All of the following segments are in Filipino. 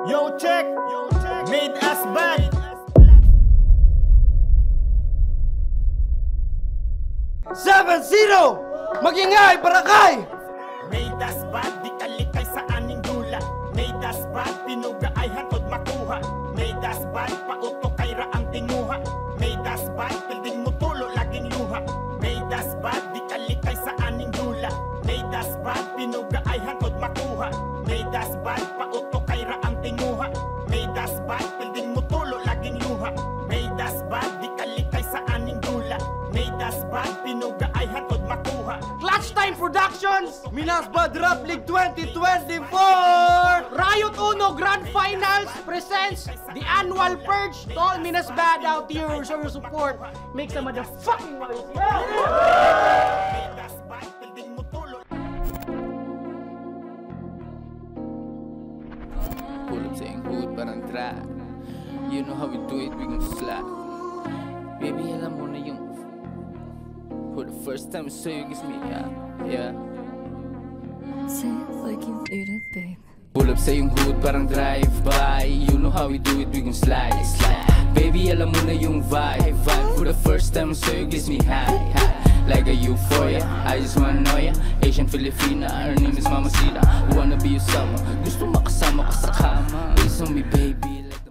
Yo check, made us bad. Seven zero, magingay Barakay. Made us bad, di kalikay sa aning dula. Made us bad, pinuga ay hatod makuha. Made us bad, pauto kay raang tinguha. Made us bad, pilding mo tulo laging luha. Made us bad, di kalikay sa aning dula. Made us bad, pinuga ay hatod makuha. Made us bad, pauto kay raang tinguha. Made us bad, pilding mo tulo laging luha. Made us bad, di kalikay sa aning dula. Made us bad, pinuga ay hatod makuha. Clutch Time Productions, Minas Bad Rap League 2024. Riot Uno Grand Finals presents the annual purge. To all Minas Bad out here, show your support. Make some motherfucking noise. Made us bad, pilding mo tulo. Pull up saying hood parang track. You know how we do it, we gon' slap. Baby, alam mo na yung for the first time, so you kiss me, yeah. Say it like you need it, babe. Pull up sa yung hood parang drive-by. You know how we do it, we gon' slide. Baby, alam mo na yung vibe. For the first time, so you kiss me high. Like a euphoria, I just wanna know ya. Asian Filipina, her name is Mama Sita. Wanna be your summer, gusto makasama ka sa kama. Please on me, baby, like the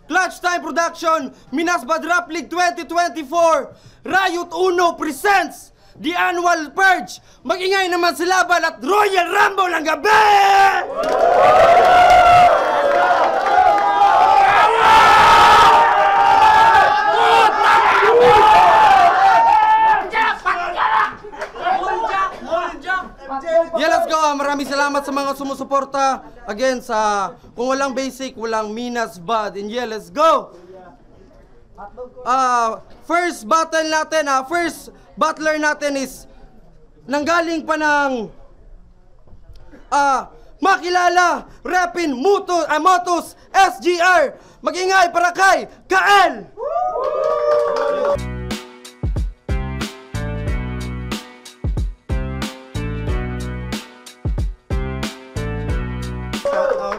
Clutch Time Production, Minas Bad Rap League 2024. Riot Uno presents the annual purge. Magingay naman sa laban at Royal Rumble ang gabi! Yeah, let's go. Maraming salamat sa mga sumusuporta. Again, kung walang basic, walang Minas Bad. And yeah, let's go. First battle natin, first battler natin is nanggaling pa ng makilala, Rapin Motos SGR. Magingay para kay Kael.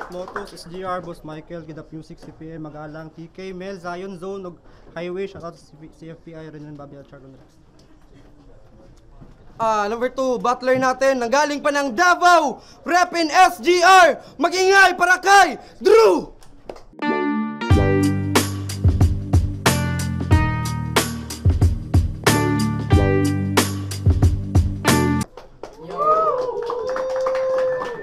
Motos, SGR, Boss Michael, Gidap Music, CPM, Magalang, TK, Mel, Zion Zone, Highway, shoutout sa CFPI, Renan Babi at Charlon Rex. Number 2, battler natin, nanggaling pa ng Davao, Rapin SGR, magingay para kay Drew!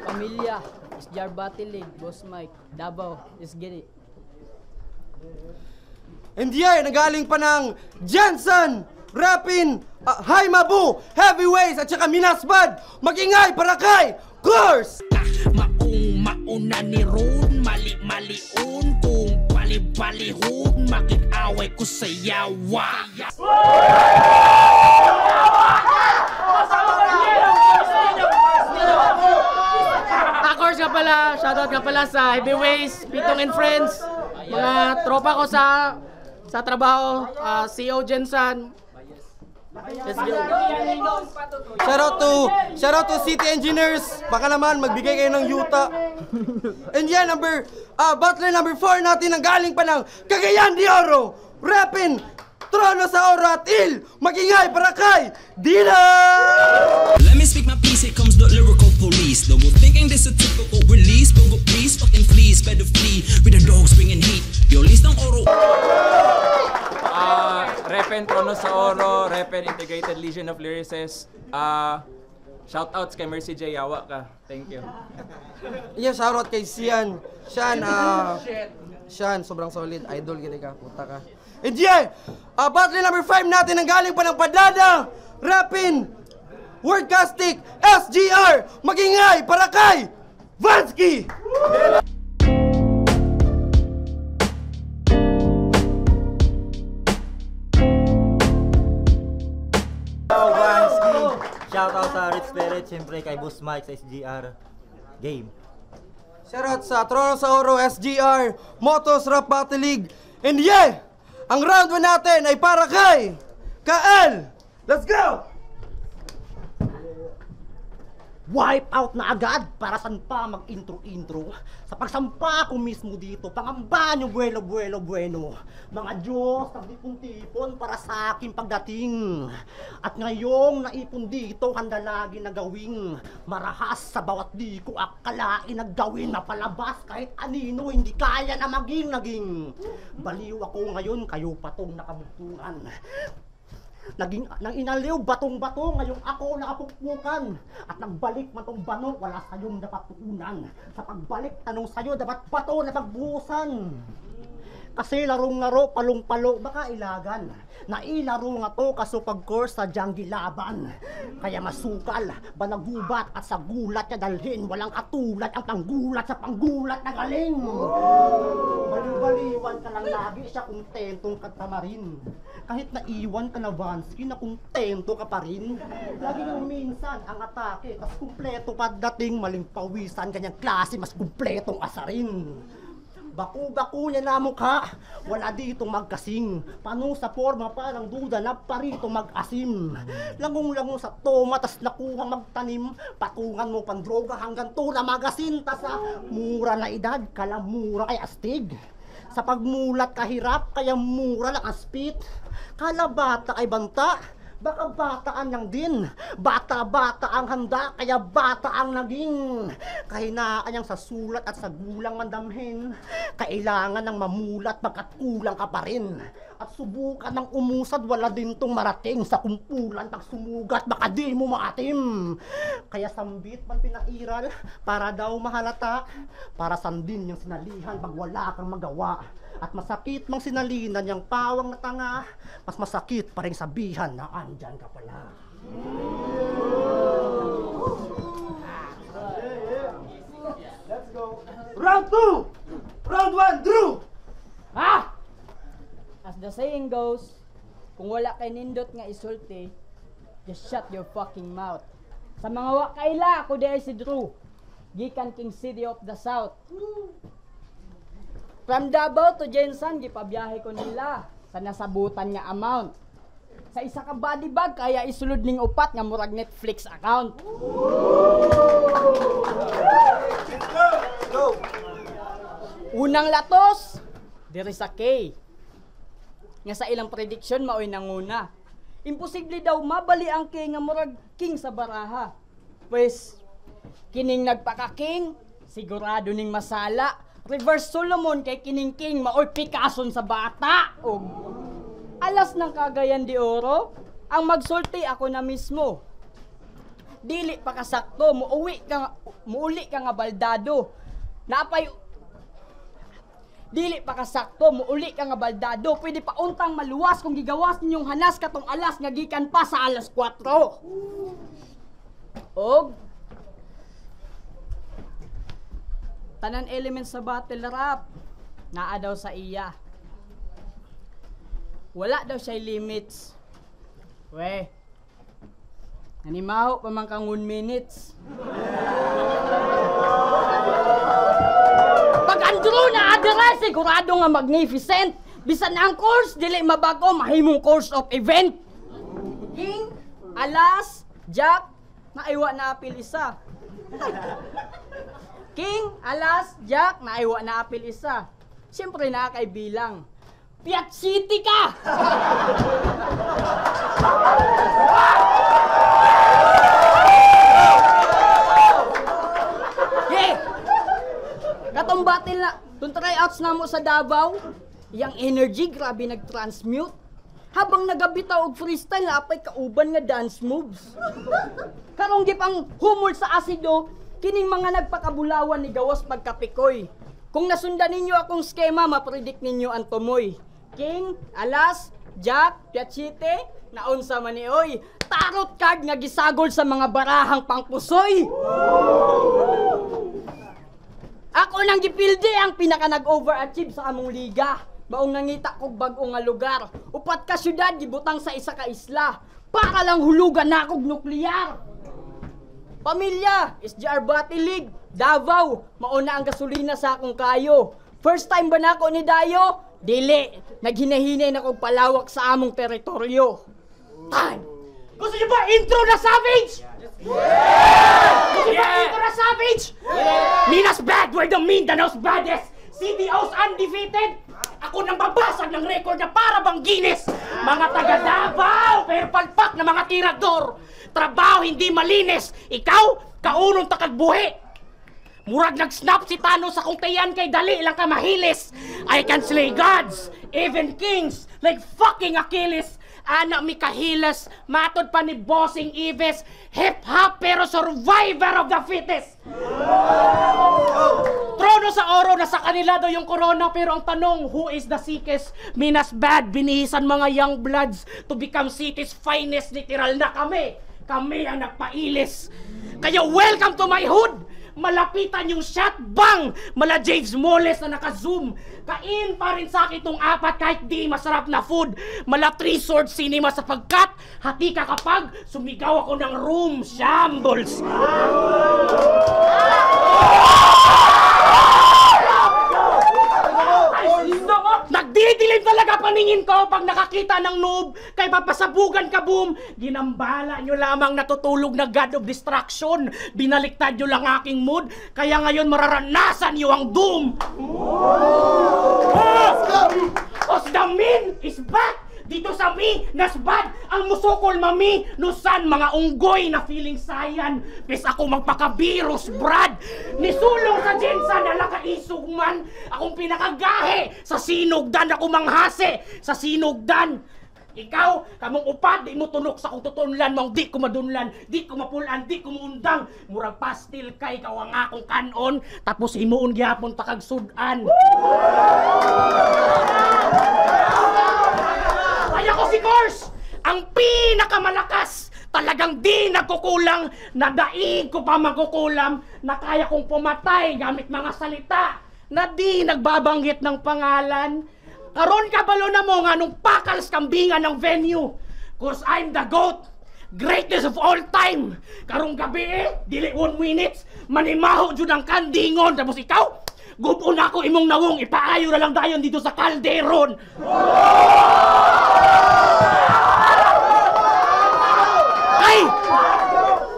Pamilya, SGR Battle League, Boss Mike, Davao, let's get it. And yeah, nagaling pa ng Jensen, Rapin, Hi Mabu, Heavyweights at saka Minas Bad, magingay para kay Course! Mauna ni Ron, mali-maliun, kung bali-balihun, makik-away ko sa yawa. Course nga pala, shoutout nga pala sa Heavyweights, Pitong and Friends, mga tropa ko sa trabaho, CEO Jensen. Let's go. Shout out to City Engineers. Baka naman magbigay kayo ng yuta. And yeah, battler number 4 natin ang galing pa ng Cagayan de Oro, Rapin Trono sa Oro at Il, magingay para kay Dina! Let me speak my piece, here comes the lyrical police. No more thinking this a typical release, but go please, fucking fleas, better flee with the dogs bringing heat. Yo, list ng Oro. Trono sa Oro, Repen Integrated Legion of Lyricists. Shoutouts kay Mercy J. Yawa ka. Thank you. Yeah, shoutout kay Sian. Sian, sobrang solid. Idol gini ka, puta ka. And yeah, battle number 5 natin ang galing pa ng Padlada, Rapin, Wordcastic, SGR, Magingay, para kay Vansky! Shoutout sa Rich Spirit, siyempre kay Boss Mike sa SGR Game. Shoutout sa Trono sa Oro, SGR, Motos Rap Battle League. And yeah, ang round 1 natin ay para kay Kael! Let's go! Wipe out na agad para saan pa mag-intro-intro. Sa pagsampa ko mismo dito, pangamba nyo bueno. Mga Diyos, nagdipon-tipon para sa aking pagdating. At ngayong naipon dito, handa lagi na gawing marahas sa bawat di ko akalain na gawin na palabas kahit anino hindi kaya na maging. Baliw ako ngayon, kayo patong nakabugtungan. Nang inaliw batong-bato, ngayong ako nakapukpukan. At nagbalik man tong bano, wala sayong napatuunan. Sa pagbalik, tanong sayo, dapat bato na pagbuhusan. Kasi larong-laro, palong-palo, baka ilagan. Nailaro nga to kaso pag-course sa Jangi Laban. Kaya masukal, banagubat at sa gulat niya dalhin. Walang katulad ang panggulat sa panggulat na galing. Baliw-baliwan ka lang lagi siya kontentong katamarin. Kahit naiwan ka na Vansky, na kontento ka pa rin. Lagi nang minsan ang atake, tas kumpleto pagdating maling pawisan, kanyang klase mas kumpletong asarin. Baku-baku niya na mukha, wala ditong magkasing. Paano sa forma parang duda na parito mag-asim. Langong-langong sa toma, tas nakuha magtanim. Patungan mo pandroga hanggang tuna magasin. Tas sa mura na edad, kalamura kay astig. Sa pagmulat kahirap, kaya mura lang ang spit. Kala bata ay banta, baka bataan lang din. Bata-bata ang handa, kaya bata ang naging. Kahinaan niyang sa sulat at sa gulang mandamhin. Kailangan ng mamulat pagkat kulang ka pa rin. At subukan ng umusad, wala din tong marating. Sa kumpulan pag sumugat, baka di mo maatim. Kaya sambit man pinairal, para daw mahalata. Para sandin yung sinalihan pag wala kang magawa. At masakit mang sinalinan niyang pawang na tanga, mas masakit pa rin sabihan na andyan ka pala. Let's go! Round 2! Round 1, Drew! As the saying goes, kung wala kay nindot nga isulti, just shut your fucking mouth. Sa mga wakaila, ako di ay si Drew, gikan King City of the South. From Davao to Jensan, gipabiyahe ko nila sa nasabutan nga amount. Sa isa ka body bag, kaya isulod ning upat nga murag Netflix account. Unang latos, there is a K. Nga sa ilang prediction, maoy nanguna. Imposible daw mabali ang K nga murag king sa baraha. Pues, kining nagpaka-king, sigurado ning masala. Reverse Solomon kay kining king, maoy Picasso sa bata. O, alas ng Cagayan de Oro, ang magsulti ako na mismo. Dili pa kasakto, muuli ka nga baldado. Napay dili pa kasakto, muuli ka nga baldado. Pwede pa untang maluwas kung gigawas ninyong hanas katong alas nga gikan pa sa alas 4. Og tanan elements sa battle rap naa daw sa iya. Wala daw siya limits. We, nanimaho pa man kang 1 minutes. Pag andro na adres, sigurado nga magnificent. Bisan na ang course, dili mabago, mahimong course of event. King, alas, Jack, naiwa na apil isa. King, alas, Jack, naiwa na apil isa. Siyempre na kay bilang. Piat City ka! Hey! Katong battle na, itong tryouts na mo sa Davao, yung energy, grabe nag-transmute. habang nagabitaw og freestyle na apay kauban nga dance moves. Karong gipang humol sa asido, kining mga nagpakabulawan ni gawas pagkapikoy. Kung nasundan ninyo akong skema, mapredict ninyo ang tumoy. King, alas, jack, piachite, naunsa man ni oy. Tarot card nga gisagol sa mga barahang pangpusoy. Ako nang gipilde ang pinaka nag-overachieve sa among liga. Maong nangita kog bag-o nga lugar. Upat ka syudad gibutang sa isa ka isla. Para lang hulugan na akong nuklear. Pamilya, SGR Batilig, Davao, mauna ang gasolina sa akong kayo. First time ba na ako ni Dayo? Dili, naghinahinay na kong palawak sa among teritoryo. Time! Gusto niyo ba intro na Savage? Gusto niyo ba intro na Savage? Minas bad, we're the Mindanao's baddest. CDO's undefeated. Ako nang babasag ng record na para bang Guinness. Mga taga Davao, pero palpak na mga tirador. Trabaho hindi malinis. Ikaw, kaunong takagbuhi. Murag nag-snap si Thanos sa kung tayan kay dali lang ka mahilis. I can slay gods, even kings, like fucking Achilles. Anak mi kahilas, matod pa ni Bossing Ives. Hip-hop pero survivor of the fittest. Trono sa oro, nasa kanila daw yung corona. Pero ang tanong, who is the sickest? Minas bad, binihisan mga young bloods to become city's finest. Literal na kami. Kami ang nagpailis. Kaya welcome to my hood. Malapitan yung shot bang. Mala James Moles na naka-zoom. Kain pa rin sa akin itong apat kahit di masarap na food. Mala 3 sword cinema sapagkat hati ka kapag sumigaw ako ng room shambles. Nagdidilim talaga paningin ko pag nakakita ng noob. Kay papasabugan ka boom. Ginambala nyo lamang natutulog na God of Distraction. Binaliktad nyo lang aking mood. Kaya ngayon mararanasan nyo ang doom. Osdamin is back! Dito sa mi, nasbad, ang musukol mami, nusan mga unggoy na feeling sayan. Pes ako magpakabirus, brad. Nisulong sa jensa na lakaisog man. Akong pinakagahe, sa sinugdan ako manghase, sa sinugdan. Ikaw, kamong upad, di mo tunok sa kong tutunlan, mong di ko madunlan, di ko mapulan, di ko muundang. Murag pastil kay ikaw ang akong kanon, tapos himuon gyapon takagsudan. Kaya ko si Kors, ang pinakamalakas, talagang di nagkukulang, nadaig ko pa magkukulam, na kaya kong pumatay gamit mga salita, na di nagbabanggit ng pangalan. Karon kabalo na mo nga nung pakals kambingan ng venue, cause I'm the GOAT, greatest of all time. Karong gabi dili 1 minutes, manimaho jud ang kandingon, tapos ikaw, gubon ako imong nawong, ipaayo na lang dayon dito sa Calderon. Ay!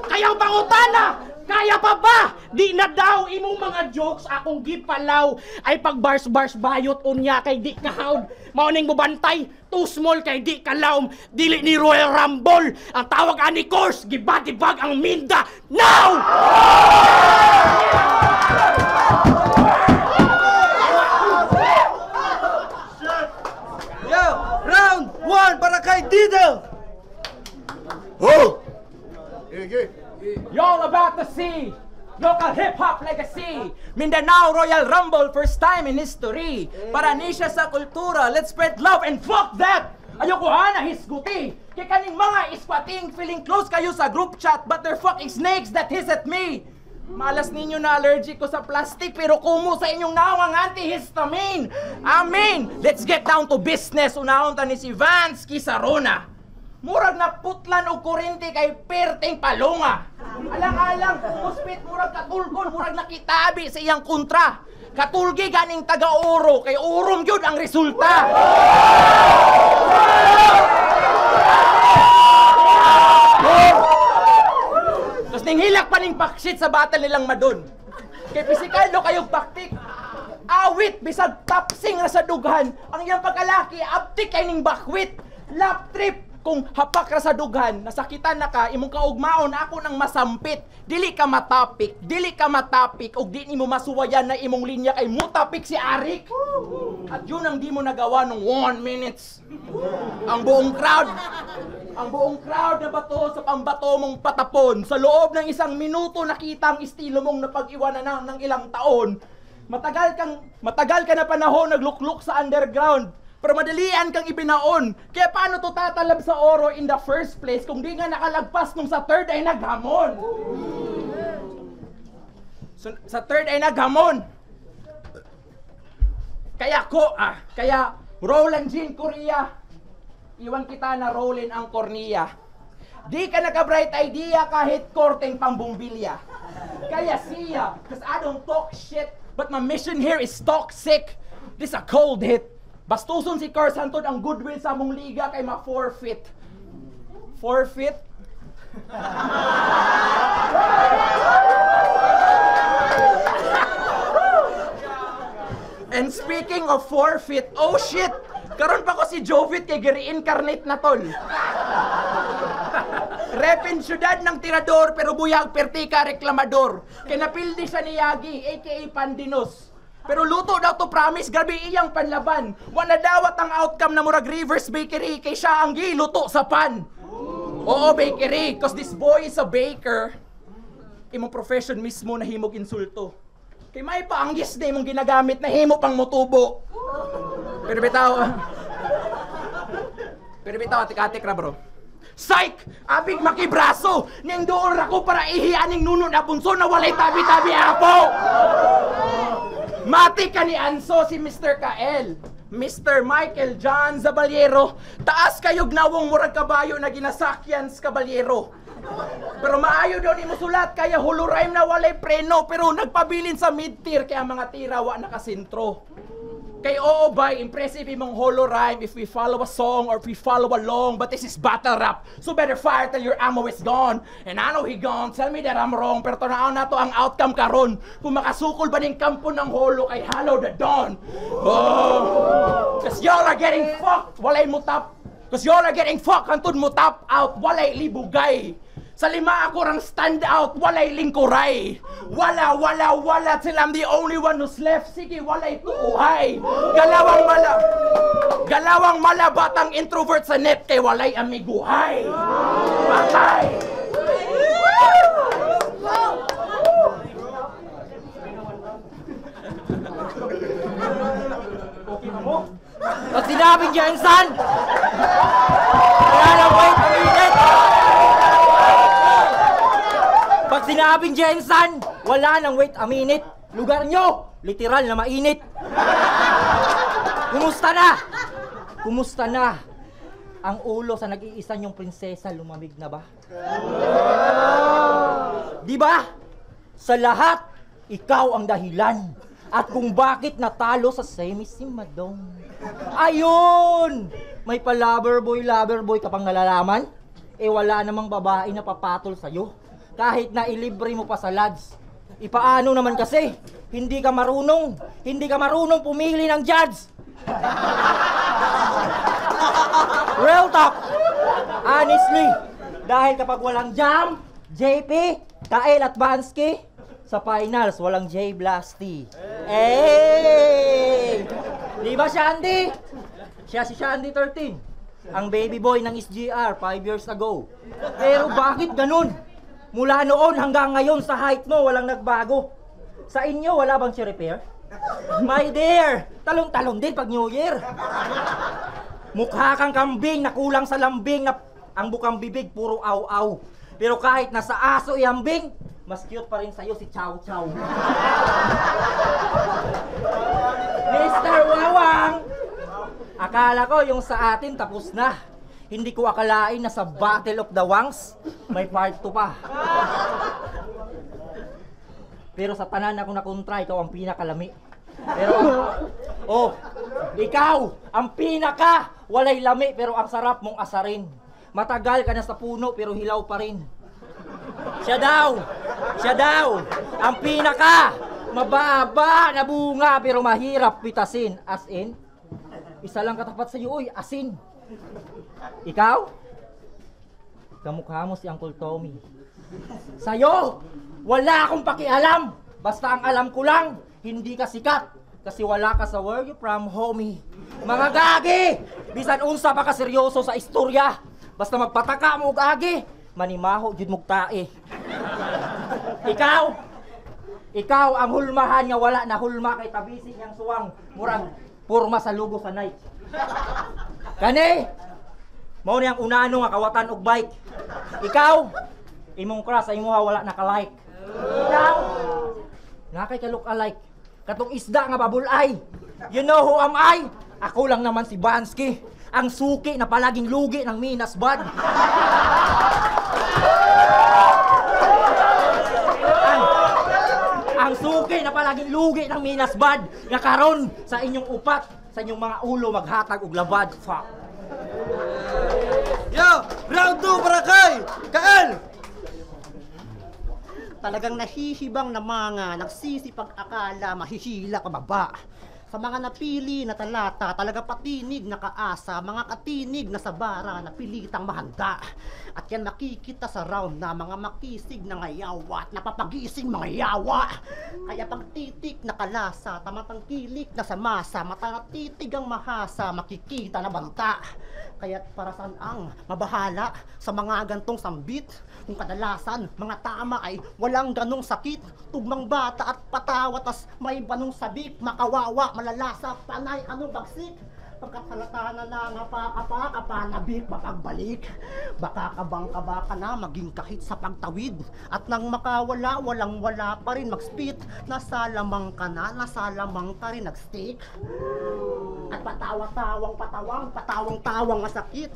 Kayang pangutana! Kaya pa ba? Di na daw imong mga jokes akong gipalaw. Ay pag bars bayot unya kay di kahaw. Mauning mubantay, too small kay di kalawm. Dili ni Royal Rumble. Ang tawag ani Course, gibatibag ang Minda. Now! Yo! Round 1 para kay Diddle! Oh! Y'all about to see local hip-hop legacy. Mindanao Royal Rumble, first time in history. Para nisya sa kultura, let's spread love and fuck that! Ayoko na hisguti. Kaya kaning mga ispating feeling close kayo sa group chat, but they're fucking snakes that hiss at me. Malas ninyo na allergic ko sa plastic, pero kumo sa inyong nawang antihistamine. Amen! Let's get down to business. Unahon ta ni si Vance Kisarona. Murag na putlan o kurente kay perting palunga. Alang-alang, hospit murag katulgon, murag nakitabi sa iyang kontra. Katulgi ganing taga-oro, kay urom yun ang resulta. Tapos ninghilak pa ning pakshit sa battle nilang madon. Kay pisikal no kayong taktik. Awit, bisag tapsing na sa dughan. Ang iyang pagkalaki, abtik kay ning bakwit. Lap trip, Kung hapak ra sa dughan, nasakitan na ka, imong kaugmaon ako nang masampit. Dili ka matapik, og di nimo masuwayan na imong linya kay mutapik si Arik. At yun ang di mo nagawa nung 1 minutes. Ang buong crowd na bato sa pambato mong patapon. Sa loob ng 1 minuto nakita ang estilo mong napag-iwanan ng ilang taon. Matagal ka na panahon naglukluk sa underground. Pero madalian kang ibinaon. Kaya paano to tatalab sa oro in the first place kung di nga nakalagpas nung sa third ay naghamon? So, sa third ay naghamon. Kaya Roland Jean Korea, iwan kita na Roland ang kornea. Di ka naka-bright idea kahit korteng pambumbilya. Kaya siya, cause I don't talk shit, but my mission here is toxic. This a cold hit. Bastuson si Cars hantod ang goodwill sa among liga kay ma-forfeit. Forfeit? And speaking of forfeit, oh shit! Karon pa ko si Jovit kay gi-reincarnate na tol. Repin syudad ng tirador pero buyag pertika reklamador. Kay napildi siya ni Yagi, aka Pandinos. Pero luto daw to promise, grabe iyang panlaban. Wala dawat ang outcome na murag Rivers Bakery kay siya ang giluto sa pan. Oo, bakery, cause this boy is a baker. Imong profession mismo na himog insulto. Kay may paanggis na imong ginagamit na himo pang motubo. Pero bitaw, atik-atik ra bro. Psych! Abig makibraso! Niyang doon ako para ihianing nuno na punso na walay tabi-tabi apo! Mati ka ni Anso si Mr. Kael. Mr. Michael John Zabaliero. Taas kayog nawong murag kabayo na ginasakyan sa Caballero. Pero maayo daw ni mo sulat kaya hulurime na walay preno pero nagpabilin sa mid-tier kaya mga tira wa nakasintro. Kay oo bay, impressive imong holo rhyme if we follow a song or if we follow along, but this is battle rap, so better fire till your ammo is gone. And I know he gone, tell me that I'm wrong, pero tanaw na to ang outcome karon. Kung makasukol ba ning kampo ng holo kay Hollow the Dawn. Oh, cause y'all are getting fucked, walay mo tap. Cause y'all are getting fucked, hantod mo tap out, walay libugay. Sa 5 ako rang stand out, walay lingkuray. Wala, till I'm the only one who's left. Sige, walay tuuhay. Galawang mala batang introvert sa net kay walay amiguhay. Patay! Okay na mo? Pag sinabing Jensen! Wala na, wait a minute! Pag sinabing Jensen, wala nang wait a minute. Lugar nyo, literal na mainit. Kumusta na? Ang ulo sa nag-iisa nyong prinsesa lumamig na ba? Di ba? Sa lahat, ikaw ang dahilan. At kung bakit natalo sa semi-simadong. Ayun! May pa lover boy ka pang nalalaman? Eh wala namang babae na papatol sa'yo. Kahit na ilibre mo pa sa lads. Ipaano naman kasi? Hindi ka marunong pumili ng judge. Real talk. Honestly, dahil kapag walang Jam, JP, Kael at Bansky, sa finals walang J Blasty. Hey! Di ba Shandy? Siya si Shandy 13. Ang baby boy ng SGR 5 years ago. Pero bakit ganun? Mula noon hanggang ngayon sa height mo walang nagbago. Sa inyo wala bang si-repair? My dear, talong-talong din pag New Year. Mukha kang kambing na kulang sa lambing na ang bukang bibig puro aw-aw. Pero kahit nasa aso ihambing, mas cute pa rin sa'yo si Chow Chow. Mr. Wawang! Akala ko yung sa atin tapos na. Hindi ko akalain na sa Battle of the Wangs, may part 2 pa. Pero sa tanan ako nakontra, ikaw ang pinakalami. Pero, ikaw, ang pinaka, walay lami, pero ang sarap mong asarin. Matagal ka na sa puno, pero hilaw pa rin. Siya daw, ang pinaka, mababa na bunga, pero mahirap pitasin. As in, isa lang katapat sa iyo, asin. Ikaw, kamukha mo si Uncle Tommy. Sa'yo, wala akong pakialam. Basta ang alam ko lang, hindi ka sikat. Kasi wala ka sa where you from, homie. Mga gagi! Bisan unsa pa ka seryoso sa istorya. Basta magpataka mo gagi, manimaho jud mong tae. Ikaw ang hulmahan nga wala na hulma kay tabisi niyang suwang. Murang purma sa lugo sa night. Kani! Mao niyang unano nga kawatan og bike. Ikaw, imong crush sa imuha wala nakalike. Ikaw, nakay ka look alike. Katong isda nga babulay. You know who am I? Ako lang naman si Bansky. Ang suki na palaging lugi ng Minas Bad. ang suki na palaging lugi ng Minas Bad. Nga karon sa inyong upat, sa inyong mga ulo maghatag og labad. Fuck. Yo! Round 2 para kay Kael! Talagang nahihibang na mga nagsisipag akala mahihila pababa. Sa mga napili na talata, talaga patinig na kaasa, mga katinig na sabara na pilitang mahanda. At yan makikita sa round na mga makisig na ngayawa at napapagising mga yawa. Kaya pagtitik na kalasa, tamatang kilik na sa masa, matatitig ang mahasa, makikita na banta. Kaya para saan ang mabahala sa mga gantong sambit? Kung kadalasan, mga tama ay walang ganong sakit. Tugmang bata at patawa, tas may banong sabik, makawawa, malalasa, panay, anong bagsik. Pagkasalata na lang, nabik, mapagbalik. Baka kabang-kaba ka na, maging kahit sa pagtawid. At nang makawala, walang-wala pa rin mag-spit. Nasalamang ka na, nasalamang ka rin nag-stick. At patawang-tawang masakit.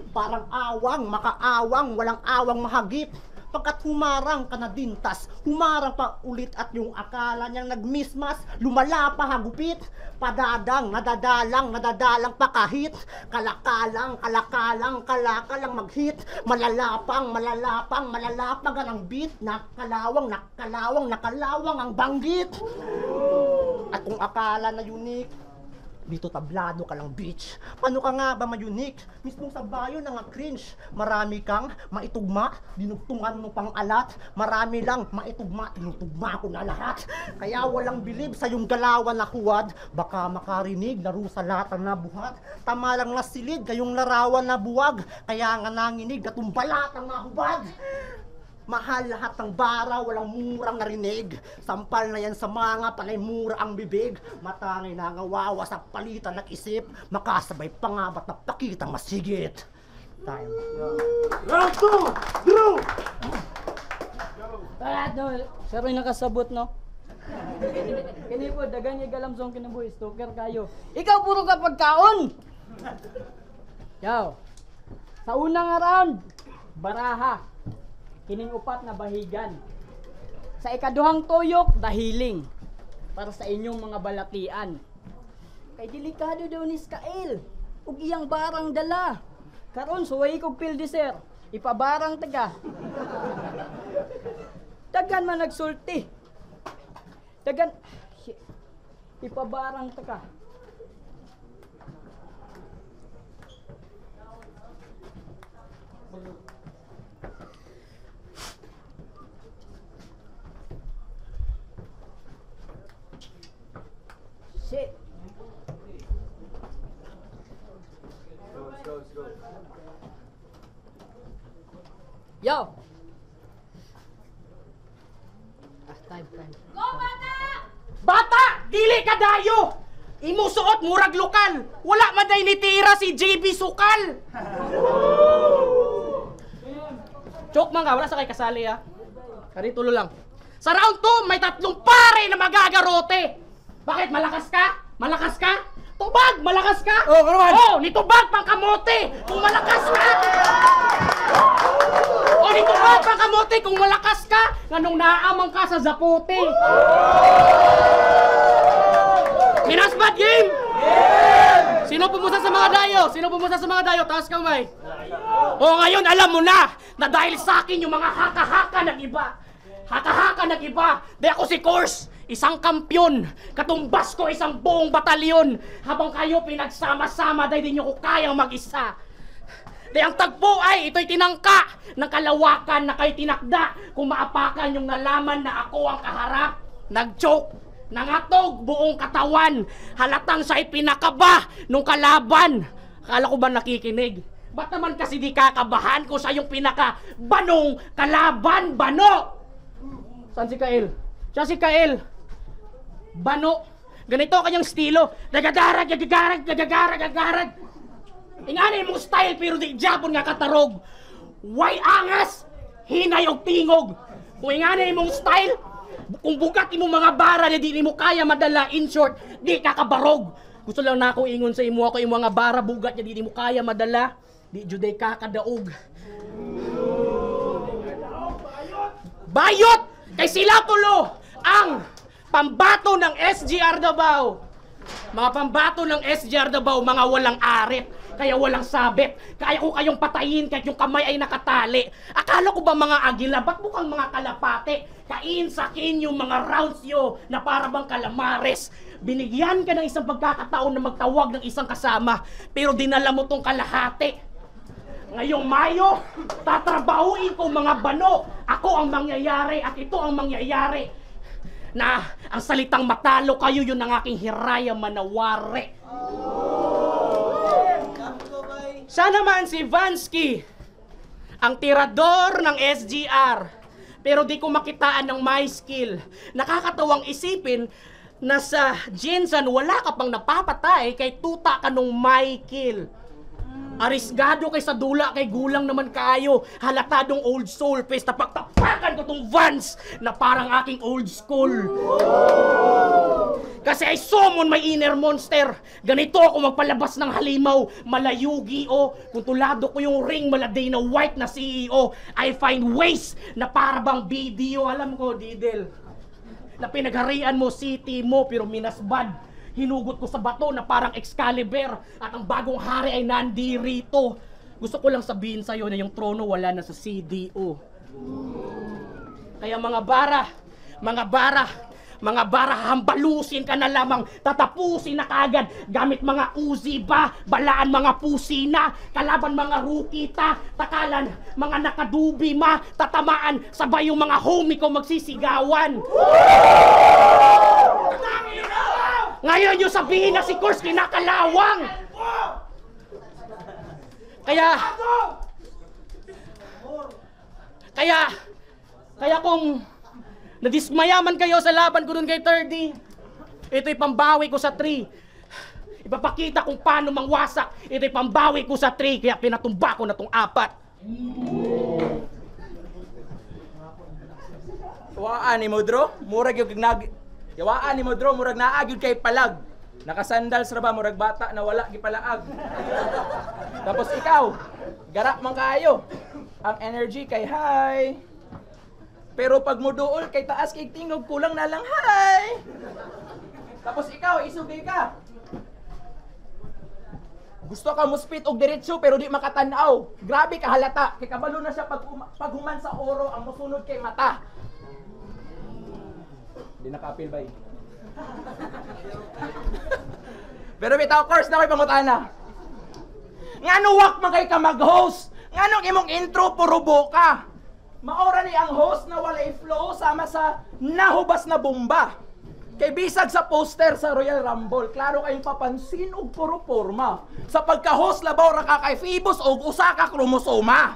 Parang awang, makaawang, walang awang mahagip. Pagkat humarang ka na din, tas humarang pa ulit at yung akala niyang nagmismas, lumala pa hagupit. Padadang, nadadalang pa kahit. Kalakalang maghit. Malalapang ang beat. Nakalawang ang banggit. At kung akala na unique, dito tablado ka lang, bitch. Paano ka nga ba ma-unique? Mismong sa bayo na nga cringe. Marami kang maitugma, dinugtungan mo pang alat. Marami lang maitugma, tinutugma ko na lahat. Kaya walang bilib sa yung galawan na huwad. Baka makarinig, laro sa latang na buhat. Tama lang na silid, kayong larawan na buwag. Kaya nga nanginig, gatumbalatang mahubad. Mahal lahat ng bara, walang murang narinig. Sampal na yan sa mga panay mura ang bibig. Matangay na ngawawa sa palitan nag-isip. Makasabay pa nga ba't napakitang masigit. Time. Round 2! Drew! Sir, may nakasabot, no? Kini po, dagan niya galamsong kinabuhi, stalker kayo. Ikaw puro ka pagkaon! Yaw, sa unang round, baraha. Kining upat na bahigan. Sa ikaduhang tuyok, dahiling. Para sa inyong mga balatian. Kay delikado daw ni Skael. Ug iyang barang dala. Karon suway kog pildi sir. Ipabarang taga. Dagan man nagsulti. Dagan ipabarang taga. Shit. Go. Yo. Time. Go, bata! Bata! Dili ka dayo! Imo suot murag lokal. Wala man day nitira si JB Sukal. Joke man ka, wala sa kay kasali ha. Kari tulo lang. Sa round 2, may 3 pare na magagarote. Bakit? Malakas ka? Malakas ka? Tubag! Malakas ka? Oo, karuan! Oo! Nitubag pang kamote! Kung malakas ka! O nitubag pang kamote kung malakas ka! Nganong naaamang ka sa zapote! Minas Bad game! Sino pumusa sa mga dayo? Sino pumusa sa mga dayo? Taas kamay! O ngayon alam mo na na dahil sa akin yung mga haka-haka nag-iba! Haka-haka nag-iba! Di ako si Course! Isang kampyon, katumbas ko isang buong batalyon. Habang kayo pinagsama-sama, dahil di nyo ko kayang mag-isa. Te ang tagpo ay ito'y tinangka ng kalawakan na kay tinakda kung maapakan yung nalaman na ako ang kaharap. Nag-choke, nangatog buong katawan, halatang siya'y pinakaba nung kalaban. Akala ko ba nakikinig? Ba't naman kasi di kakabahan kung siya yung pinaka-banong kalaban, bano? Saan si Kael? Siya si Kael. Bano. Ganito kanyang estilo. Nagagarag, gagagarag, gagagarag, gagagarag. Ingani mong style pero di jabon nga katarog. Way angas, hinay og tingog. Kung ingani mong style, kung bugat imong mga bara na di mo kaya madala, in short, di kakabarog. Gusto lang na ako ingon sa imo ako imong mga bara bugat na di mo kaya madala, di juday kakadaog. Bayot! Kay sila tulo ang pambato ng SGR Davao. Mga pambato ng SGR Davao, mga walang arit, kaya walang sabit. Kaya ko kayong patayin kahit yung kamay ay nakatali. Akala ko ba mga agila? Ba't mukhang mga kalapate? Kain-sakin yung mga rounds yo na para bang kalamares. Binigyan ka ng isang pagkakataon na magtawag ng isang kasama, pero dinala mo tong kalahati. Ngayong Mayo, tatrabahuin ko mga bano. Ako ang mangyayari at ito ang mangyayari. Na ang salitang matalo kayo, yun ang aking hiraya manawari. Siya naman si Vansky, ang tirador ng SGR. Pero di ko makitaan ng my skill. Nakakatawang isipin na sa Jensen wala ka pang napapatay kay tuta ka nung my kill. Arisgado kay sa dula kay gulang naman kayo. Halatadong old soul face. Tapagtapakan ko tong Vans na parang aking old school. Kasi ay summon my inner monster. Ganito ako magpalabas ng halimaw. Malayugi o. Kung tulado ko yung ring maladay na white na CEO, I find ways na para bang video. Alam ko, Didel, na pinagharian mo city mo pero minasbad. Hinugot ko sa bato na parang Excalibur at ang bagong hari ay nandirito. Gusto ko lang sabihin sa'yo na yung trono wala na sa CDO. Kaya mga bara, hambalusin ka na lamang, tatapusin na kagad gamit mga Uzi ba, balaan mga pusina, kalaban mga rukita, takalan mga nakadubi ma, tatamaan, sabay yung mga homie ko magsisigawan. Ngayon yung sabihin na si Kurs kinakalawang. Kaya kung nadismayaman kayo sa laban ko dun kay 30, ito'y pambawi ko sa 3. Ipapakita kung paano mangwasak. Ito'y pambawi ko sa 3, kaya pinatumba ko na tong 4. Yawaan ni Modro, murag yung Yawaan ni Modro, murag naagid kay palag. Nakasandals ra ba murag bata na wala gipalaag. Tapos ikaw, garap man kayo. Ang energy kay high. Pero pag muduol kay taas kay tingog kulang na lang high. Tapos ikaw, isugay ka. Gusto ka muspit og diretso pero di makatanaw. Grabe ka halata. Kay kabalo na siya pag human sa oro ang musunod kay mata. Di nakapil ba Pero bitaw, course na ko'y pangutana. Nga nuwak man kay ka mag-host. Nga nung imong intro, puro boka. Maora ni ang host na walay flow sama sa nahubas na bomba. Kay bisag sa poster sa Royal Rumble, klaro kayong papansin og puro porma. Sa pagka-host, labaw ra ka kay Phoebus og usa ka kromosoma.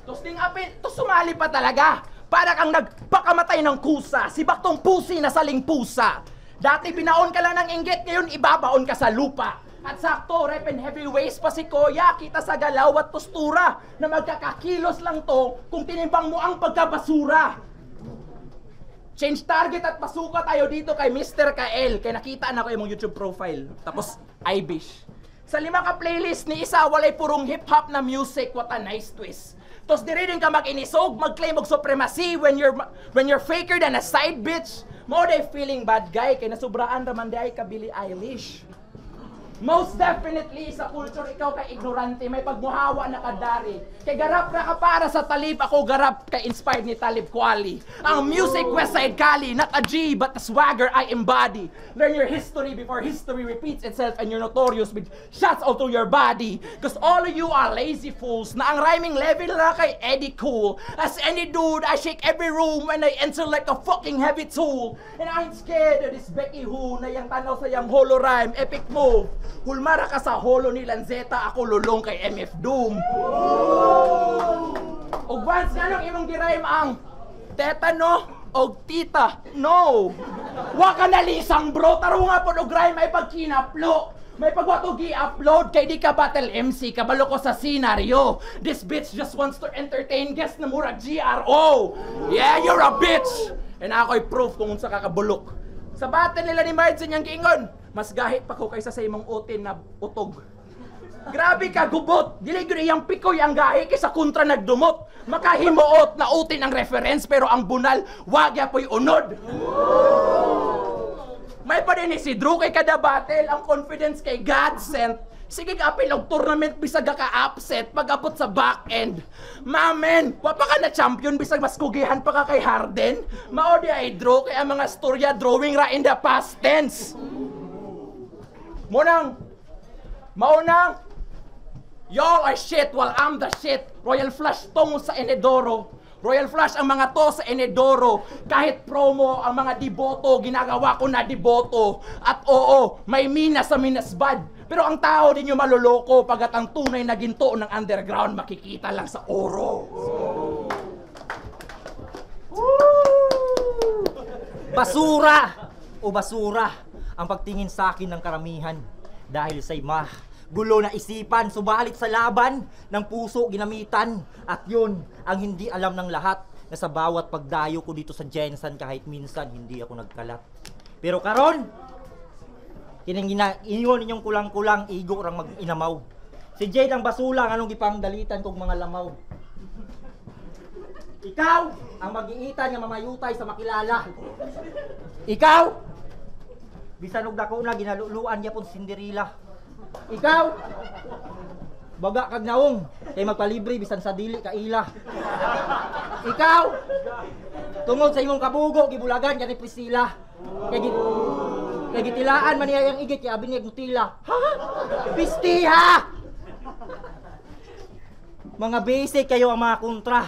Tos ting apil, tos sumali pa talaga. Para kang nagpakamatay ng kusa, si baktong pusi na saling pusa. Dati binaon ka lang ng inggit, ngayon ibabaon ka sa lupa. At sakto, rep and heavyweights pa si Koya, kita sa galaw at postura na magkakakilos lang to kung tinimbang mo ang pagkabasura. Change target at pasuka tayo dito kay Mr. Kael, kaya nakita na ko yung YouTube profile. Tapos, Ibish. Sa 5 ka playlist ni isa, walay purong hip-hop na music, what a nice twist. Tos di rin ka mag-inisog, mag-claim og supremacy when you're faker than a side bitch. Mo day feeling bad guy kay nasubraan raman day ka Billie Eilish. Most definitely, sa culture, ikaw kay ignorante, may pagmuhawa na kadari. Kay garap na ka para sa Talib, ako garap kay inspired ni Talib Kweli. Ang music, Westside Cali, not a G, but the swagger I embody. Learn your history before history repeats itself and you're notorious with shots all through your body. Cause all of you are lazy fools, na ang rhyming level na kay Eddie Cool. As any dude, I shake every room when I enter like a fucking heavy tool. And I ain't scared of this Becky Who, na yang tanaw sa yang holo rhyme, epic move. Hulmara ka sa holo ni Lanzeta, ako lulong kay MF Doom. Og once nga nung imong girime ang tetano og tita, no. Wa ka nalisang bro, taro nga po og rhyme ay pagkinaplo. May pagwatog i-upload kay di ka battle MC, kabalo ko sa senaryo. This bitch just wants to entertain guests na murag GRO. Yeah, you're a bitch. And ako'y proof kung unsa ka kabulok. Sa battle nila ni Marge sa niyang kiingon, mas gahit pa ko kaysa sa imong utin na utog. Grabe ka gubot, dili gyud iyang pikoy ang gahi kaysa kontra nagdumot. Makahimuot na utin ang reference pero ang bunal wag yapoy unod. May pa din si Drew kay kada battle, ang confidence kay God sent. Sige kapil og tournament bisag ka upset pag-abot sa back end. Mamen, wa pa ka na champion bisag mas kugihan pa ka kay Harden. Mao di ay draw kay ang mga storya drawing ra in the past tense. Maunang, y'all are shit while I'm the shit. Royal Flush tong sa Enedoro. Royal Flush ang mga to sa Enedoro. Kahit promo ang mga diboto, ginagawa ko na diboto. At oo, may mina sa minasbad. Pero ang tao din yung maloloko pagkat ang tunay na ginto ng underground makikita lang sa oro. Basura o basura ang pagtingin sa akin ng karamihan dahil sa'y gulo na isipan, subalit sa laban ng puso ginamitan. At yun ang hindi alam ng lahat na sa bawat pagdayo ko dito sa Jensen kahit minsan hindi ako nagkalat. Pero karon, ingon ninyong kulang-kulang igo rang mag-inamaw. Si Jade ang basulang anong gipangdalitan kong mga lamaw. Ikaw ang mag-iitan nga mamayutay sa makilala. Ikaw bisan og dako na ginaluluan gyapon Cinderella. Ikaw baga kag naong kay magpalibre bisan sa dili ka ila. Ikaw tungod sa imong kabugo gibulagan kani Priscilla. Kay gitilaan man niya ang igit kay abi niya gutila. Ha? Pistiha! Mga basic kayo ang mga kontra.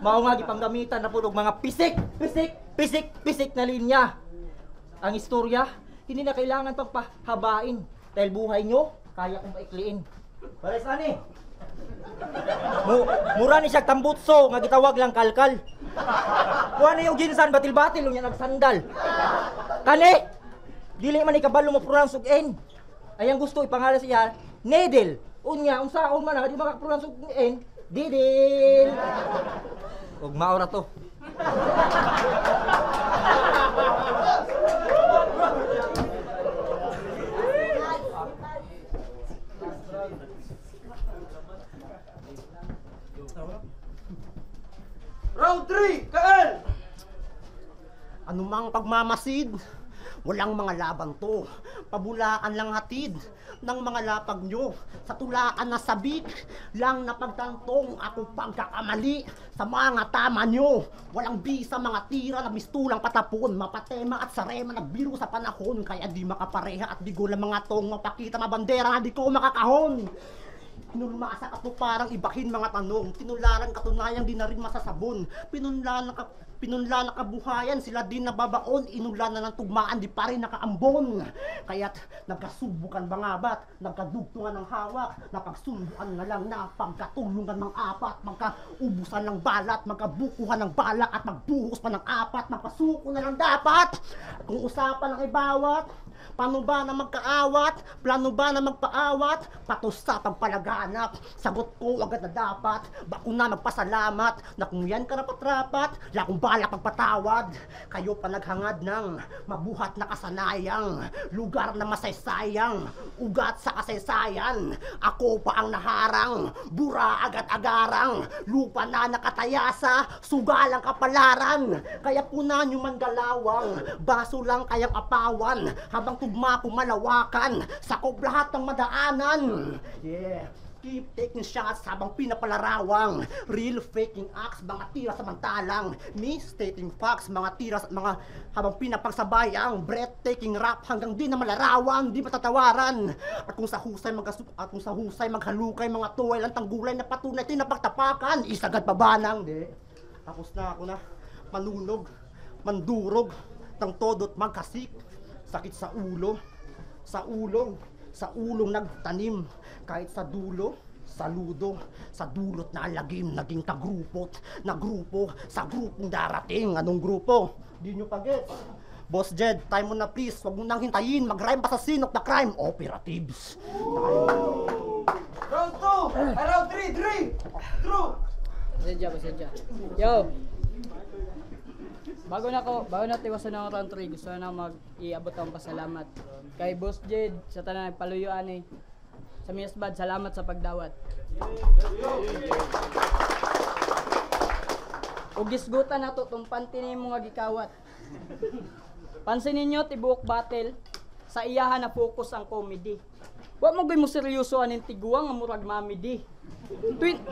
Mao nga gipanggamitan na pud og mga pisik na linya. Ang istorya hindi na kailangan pang pahabain dahil buhay nyo kaya kong paikliin. Pares ani. Mura ni siya tambutso nga gitawag lang kalkal. Kuha na yung ginsan batil-batil unya nagsandal. Kani dili man ikabalo mo pronounce og N. Ayang gusto ipangalan siya needle. Unya unsaon man nga di maka-pronounce og N, didil. Og maora to. Round 3, KL! Anumang pagmamasid, walang mga laban to. Pabulaan lang hatid ng mga lapag nyo. Sa tulaan na sabik lang napagtantong ako pagkakamali. Sa mga tama nyo, walang bisa mga tira na mistulang patapon. Mapatema at sarema nagbiro sa panahon. Kaya di makapareha at bigo lang mga tong mapakita mabandera na di ko makakahon. Pinulmasa ka to parang ibahin mga tanong. Tinularan katunayang di na rin masasabon. Pinunla na kabuhayan, sila din nababaon. Inulan na ng tugmaan, di pa rin nakaambon. Kaya't nagkasubukan bangabat, nagkadugtungan ng hawak. Napagsunduan na lang na pagkatulungan ng apat. Magkaubusan ng balat, magkabukuhan ng balak. At magbuhos pa ng apat, magpasuko na lang dapat. Kung usapan ng ibawat, paano ba na magkaawat? Plano ba na magpaawat? Patusap ang palaganap. Sagot ko agad na dapat. Bako na magpasalamat na kung yan karapat-rapat, lakong balak pagpatawad. Kayo pa naghangad ng mabuhat na kasanayang lugar na masaysayang, ugat sa kasaysayan. Ako pa ang naharang, bura agad-agarang, lupa na nakatayasa, sugalang kapalaran. Kaya punan nyo man galawang, baso lang kayang apawan, habang tugma ko malawakan, sakop lahat ng madaanan. Yeah. Keep taking shots habang pinapalarawang. Real faking acts, mga tira samantalang. Me stating facts, mga tira mga habang pinapagsabayang. Breathtaking rap hanggang di na malarawan, di matatawaran. At kung sa husay maghalukay, mga tuway lang tanggulay na patunay tinapagtapakan. Isagad pabanang, di. Tapos na ako na manunog, mandurog, ng todot magkasik. Sakit sa ulo, sa ulong nagtanim. Kahit sa dulo, saludo, sa dulot na lagim, naging kagrupo, na grupo, sa grupong darating. Anong grupo? Di nyo pagets. Boss Jed, time mo na please, wag mo nang hintayin, mag-rhyme pa sa scene of the crime, operatives. Round 2! Round 3! True! Pasensya. Yo! Bago na tiwasan ng round 3, gusto na mag-iabot ang pasalamat kay Boss Jed sa tanan nagpaluyuan eh. Sa Miasbad, salamat sa pagdawat. O gisgutan na to, tumpan tinin mo nga gikawat. Pansin ninyo, tibuok battle, sa iyahan na focus ang comedy. Wa mo mo seryoso aning tiguang nga murag mamidi. 25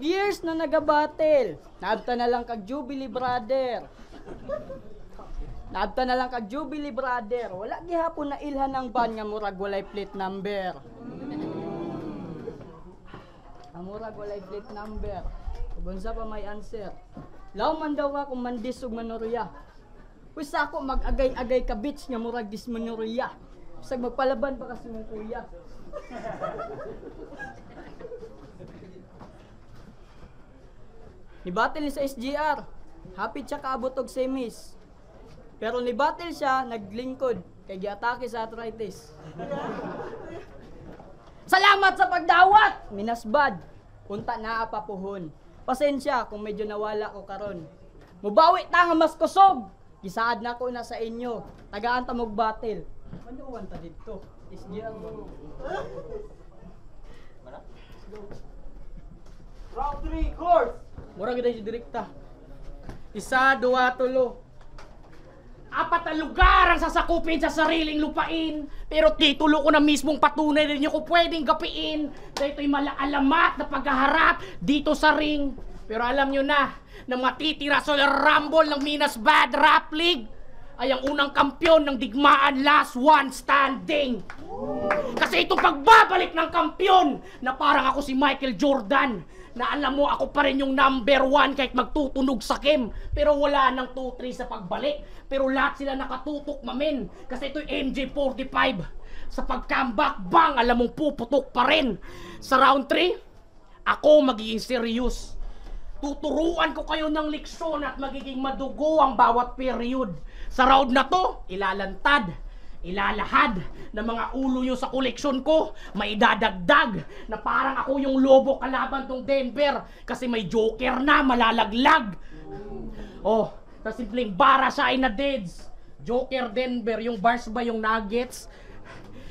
years na nagabattle. Naabta na lang kag Jubilee Brother. Wala gihapon na ilhan ng ban nga murag walay plate number. Ugonsa pa may answer. Law man daw ka kung mandis ug manorya. Wis ako mag-agay-agay ka bitch nga murag dismonorya. Bisag magpalaban pa kasi mong kuya. Nibattle ni sa SGR. Hapit siya kaabot og semis. Pero nibattle siya, naglingkod. Kay giatake sa arthritis. Salamat sa pagdawat! Minasbad. Unta naa papuhon. Pasensya kung medyo nawala ko karon. Mubawi ta nga mas kusog. Gisaad na ko na sa inyo. Tagaan ta mog battle. Manuwan ta dito. SGR mo. Round 3, course! Mura kita si direkta. 1, 2, 3. 4 na lugar ang sasakupin sa sariling lupain. Pero titulo ko na mismong patunay rin nyo ko pwedeng gapiin. Dahil ito'y malaalamat na paghaharap dito sa ring. Pero alam nyo na matitira sa Rumble ng Miasbad Rap League ay ang unang kampyon ng digmaan, last one standing. Kasi itong pagbabalik ng kampyon na parang ako si Michael Jordan, na alam mo ako pa rin yung number 1 kahit magtutunog sa Kim. Pero wala nang 2-3 sa pagbalik. Pero lahat sila nakatutok mamin. Kasi ito'y MJ45. Sa pag-comeback, bang, alam mong puputok pa rin. Sa round 3, ako magiging serious. Tuturuan ko kayo ng leksyon at magiging madugo ang bawat period. Sa round na to, ilalantad, ilalahad ng mga ulo nyo sa koleksyon ko, maidadagdag na parang ako yung lobo kalaban tong Denver kasi may joker na malalaglag. Oh, sa simpleng bara siya ay na deads. Joker Denver, yung bars ba yung nuggets?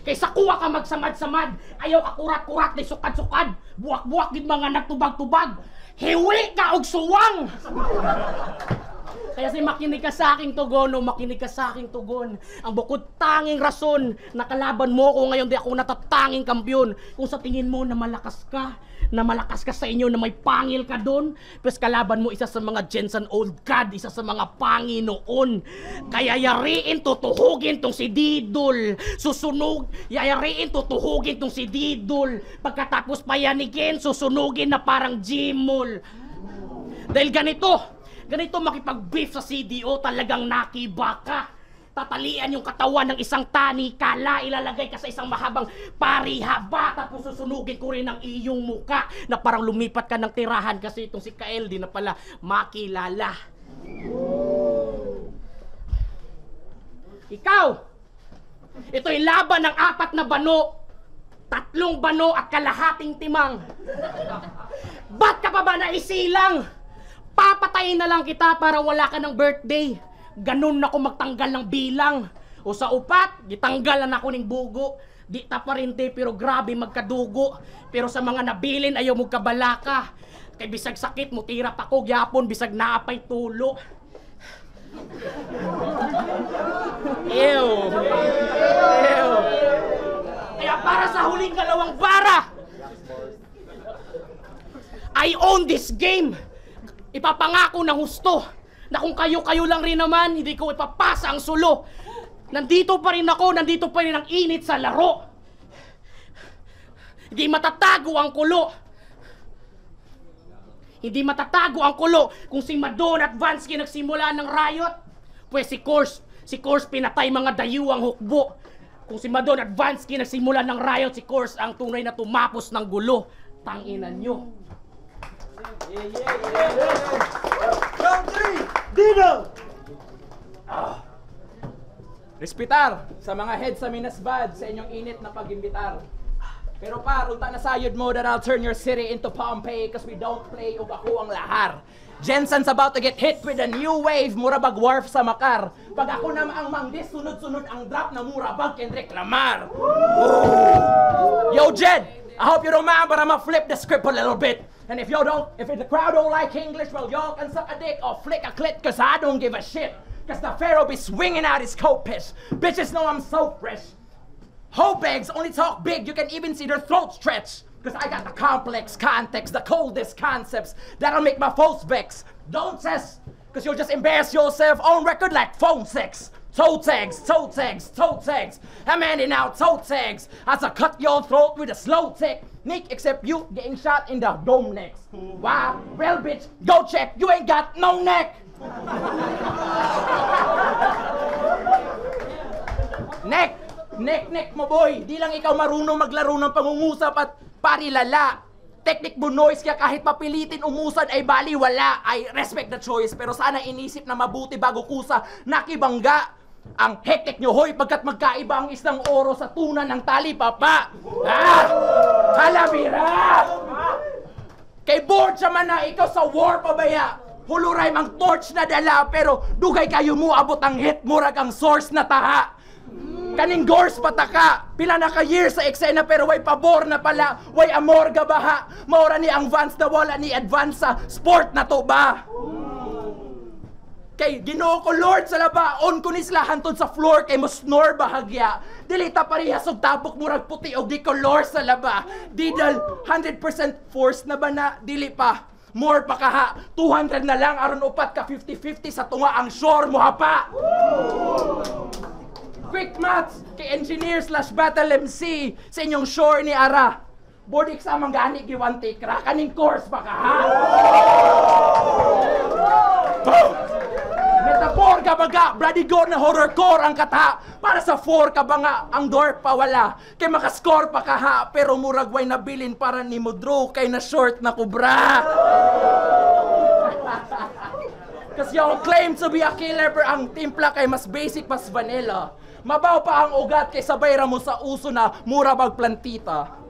Kaysa kuha ka magsamad-samad, ayaw ka kurat-kurat na sukad-sukad, buwak-buwak din mga nagtubag-tubag. Hiwi ka og suwang! Kaya si makinig ka sa aking tugon, makinig ka sa aking tugon. Ang bukod tanging rason na kalaban mo ko ngayon di ako natatanging kampiyon. Kung sa tingin mo na malakas ka sa inyo na may pangil ka doon, pues kalaban mo isa sa mga Jensen Old God, isa sa mga Panginoon. Kaya yariin, tutuhugin tong si Didol. Yayariin, tutuhugin tong si Didol. Pagkatapos payanigin, susunugin na parang Jimol. Dahil ganito makipag-beef sa CDO, talagang nakibaka. Tatalian yung katawan ng isang tani, kala ilalagay ka sa isang mahabang parihaba, tapos susunugin ko rin ang iyong muka na parang lumipat ka ng tirahan kasi itong si Kael di na pala makilala. Ikaw, ito'y laban ng 4 na bano, 3 bano at kalahating timang. Ba't ka pa ba naisilang? Papatayin na lang kita para wala ka ng birthday. Ganun ako magtanggal ng bilang. O sa upat, gitanggalan ako ng bugo. Di ta parinte pero grabe magkadugo. Pero sa mga nabilin ayaw mo kabalaka. Kay bisag sakit mo tira pa ko gyapon bisag naapay tulo. Ew! Ew! Kaya para sa huling kalawang bara, I own this game! Ipapangako ng husto na kung kayo-kayo lang rin naman, hindi ko ipapasa ang sulo. Nandito pa rin ako, nandito pa rin ang init sa laro. Hindi matatago ang kulo. Hindi matatago ang kulo kung si Madon at Vansky nagsimula ng riot. Pues si Course pinatay mga dayuang hukbo. Kung si Madon at Vansky nagsimula ng riot, si Course ang tunay na tumapos ng gulo. Tanginan nyo. Round 3! Dino! Respetar sa mga head sa Minasbad sa inyong init na pag-imbitar. Pero par, unta na sayod mo that I'll turn your city into Pompeii cause we don't play ug ako ang lahar. Jensen's about to get hit with a new wave, murabag wharf sa Makar. Pag ako na ang mangdis, sunod-sunod ang drop na murabag Kendrick Lamar. Yo, Jed, I hope you don't mind, but I'ma flip the script a little bit. And if the crowd don't like English, well, y'all can suck a dick or flick a clit, cause I don't give a shit. Cause the Pharaoh be swinging out his coat piss. Bitches know I'm so fresh. Hoe bags only talk big, you can even see their throats stretch. Cause I got the complex context, the coldest concepts that'll make my folks vex. Don't cess, cause you'll just embarrass yourself on record like phone sex. Toe tags, toe tags, toe tags. I'm handing out toe tags as I cut your throat with a slow tick. Nick, except you getting shot in the dome next. Wow, well bitch, go check, you ain't got no neck. Neck mo boy, di lang ikaw marunong maglaro ng pangungusap at parilala. Teknik mo noise kaya kahit papilitin umusan ay baliwala. I respect the choice pero sana inisip na mabuti bago kusa nakibangga. Ang hektik nyo hoy pagkat magkaiba ang isang oro sa tunan ng tali papa. Halabira! Kay board siya man na ikaw sa war pabaya. Huluray mang torch na dala pero dugay kayo mo abot ang hit murag ang source na taha. Kaning gors pataka, pila na ka years sa eksena pero way pabor na pala, way amor gabaha. Maura ni ang Vans na wala ni advance sa sport na to ba? Kay Ginoo ko Lord sa laba, on ko ni sila hantod sa floor kay mo snore bahagya. Dilita parehas og tapok murag puti og di color sa laba. Didal 100% force na ba na dili pa? More pa kaha, 200 na lang aron upat ka 50-50 sa tunga ang sure mo hapa. Quick maths kay engineer/battle MC sa inyong sure ni Ara. Board exam ang gani giwan tikra kaning course pa ka ha. Metaphor ka baga, bloody go na horrorcore ang kata. Para sa 4 ka ba nga ang door pa wala. Kay makascore pa ka ha, pero murag way nabilin para ni mo draw kay na short na kubra. Kasi yung claim to be a killer pero ang timpla kay mas basic mas vanilla. Mabaw pa ang ugat kay sabay ra mo sa uso na mura bag plantita.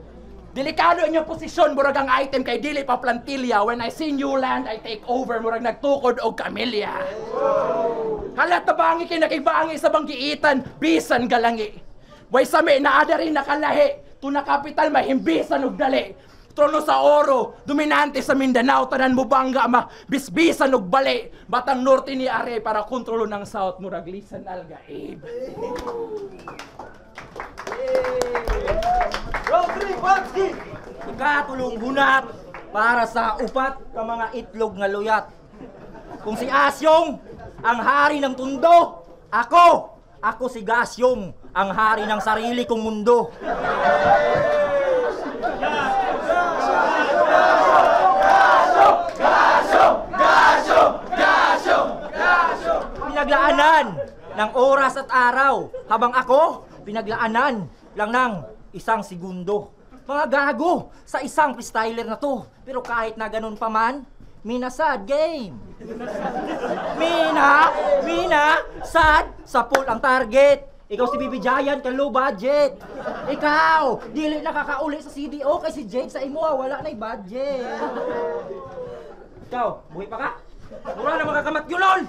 Delikado inyong posisyon murag ang item kay dili pa plantilya. When I see new land, I take over murag nagtukod og kamilya. Halat tabangi kay nakibangi sa banggiitan, bisan galangi. Way sami naada rin nakalahi, tuna kapital mahimbisan og dali. Trono sa oro, dominante sa Mindanao, tanan mo bangga ama, bisbisan og bali. Batang norte ni Are para kontrolo ng south, murag lisan algaib. Round 3, Vansky! Ikatulong hunat para sa upat ka mga itlog nga luyat. Kung si Asyong, ang hari ng tundo, ako si Gasyong, ang hari ng sarili kong mundo. Pinaglaanan ng oras at araw, habang ako, pinaglaanan lang ng isang segundo. Mga gago sa isang freestyler na to. Pero kahit na ganun pa man, minasad game. Sad, sa pool ang target. Ikaw si Bibi Giant, ka low budget. Ikaw, dili nakakauli sa CDO kay si Jake sa imo, wala na'y budget. Ikaw, buhay pa ka? Mura na makakamat yun nun!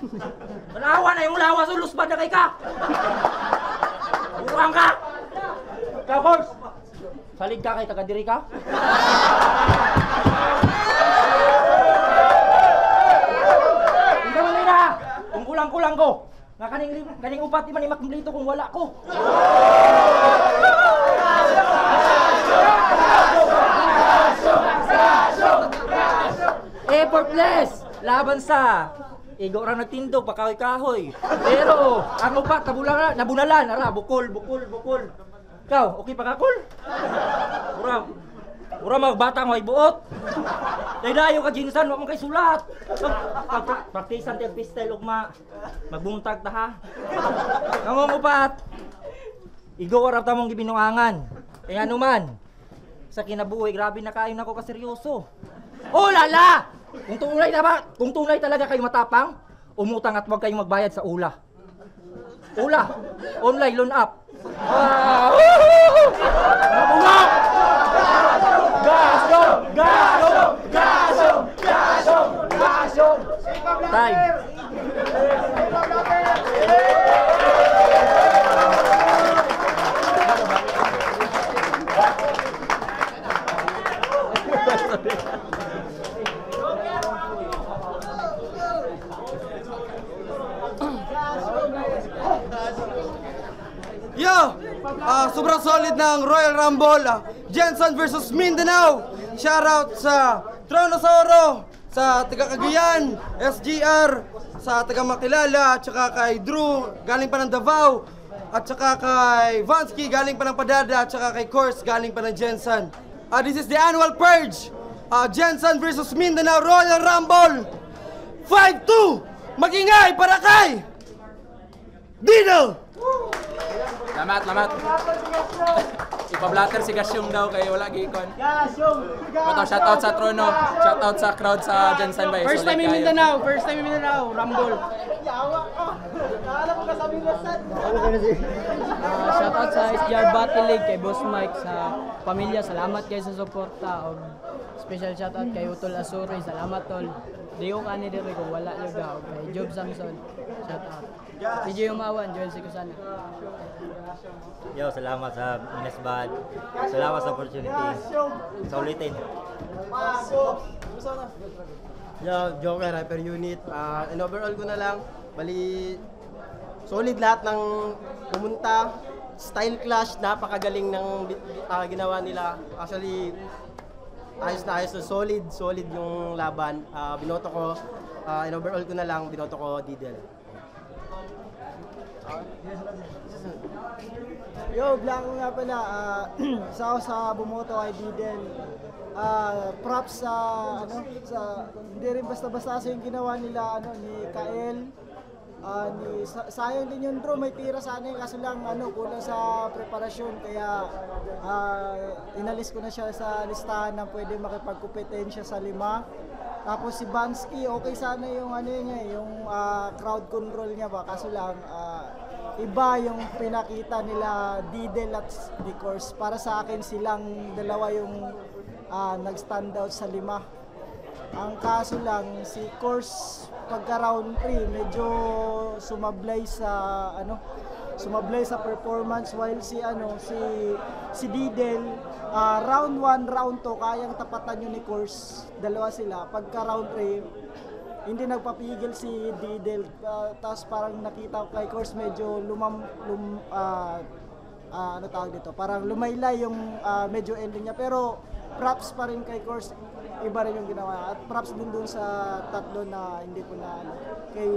Malawa na yung lawas, ulusbad na kay ka! Buruan ka! Ikaw, Course! Salig ka kay taga-diri ka? Hindi naman na! Kung kulang-kulang ko, Nga kaning upat di man ni makumplito kung wala ko. Effortless laban sa igo ra nagtindog pakahoy-kahoy. Pero ang upat nabunalan ara bukol. Ikaw, okay pa kakol? Ura magbata nga ibuot. Daydayo ka Jinsan, wa man kay sulat. Praktisan ti pistol ugma. Magbuntag ta ha. Ngomong upat. Igo ra ta mong gibinuangan. Kaya anuman. Sa kinabuhi grabe na kayo nako ka seryoso. Oh lala! Kung tunay talaga kayo matapang, umutang at wag kayong magbayad sa ula. Ula, online loan up. Mabulak! Gaso! Time. Yo! Sobrang solid ng Royal Rumble. Jensen versus Mindanao. Shoutout sa Tronosauro, sa taga Cagayan, SGR, sa taga Makilala, at saka kay Drew, galing pa ng Davao, at saka kay Vansky, galing pa ng Padada, at saka kay Kors, galing pa ng Jensen. This is the annual purge. Jensen versus Mindanao Royal Rumble. 5-2! Magingay para kay Dino! Lamat. Ipa-blatter si Gasyong daw kay wala gikon. Ito, shoutout sa Trono, shoutout sa crowd sa Jensen Bay. First time in Mindanao, Rumble. Shoutout sa SGR Battle League kay Boss Mike sa pamilya. Salamat kayo sa suporta. Og special shoutout kay Utol Asuri. Salamat tol. Di ko kani diri ko wala yung kay Job Samson. Shoutout. DJ Umawan, Joel Sikusana. Yo, salamat sa Minasbad. Salamat sa opportunity. Sa ulitin. Yo, Joker, Hyper Unit. And overall ko na lang, bali, solid lahat ng pumunta. Style clash, napakagaling ng ginawa nila. Actually, ayos na solid yung laban. Binoto ko, and overall ko na lang, binoto ko Didel. Yo, Blanco nga pala. Isa ako sa bumoto kay Didel. Props sa hindi rin basta-basta yung ginawa nila ni Kael. Sayang din yung draw, may tira sana kaso lang kulang sa preparasyon kaya inalis ko na siya sa listahan ng pwede makipagkompetensya sa 5. Tapos si Bansky, okay sana yung yung crowd control niya ba kaso lang iba yung pinakita nila Didel at The Course. Para sa akin silang dalawa yung nag-stand out sa 5. Ang kaso lang si Course pagka round 3 medyo sumablay sa performance while si Didel round 1, round 2 kayang tapatan yun ni Course. Dalawa sila. Pagka round 3 hindi nagpapigil si Didel. Tapos parang nakita ko kay Course medyo parang lumaylay yung medyo ending niya pero props pa rin kay Course. Iba rin yung ginawa at props din dun sa tatlo na hindi ko na kay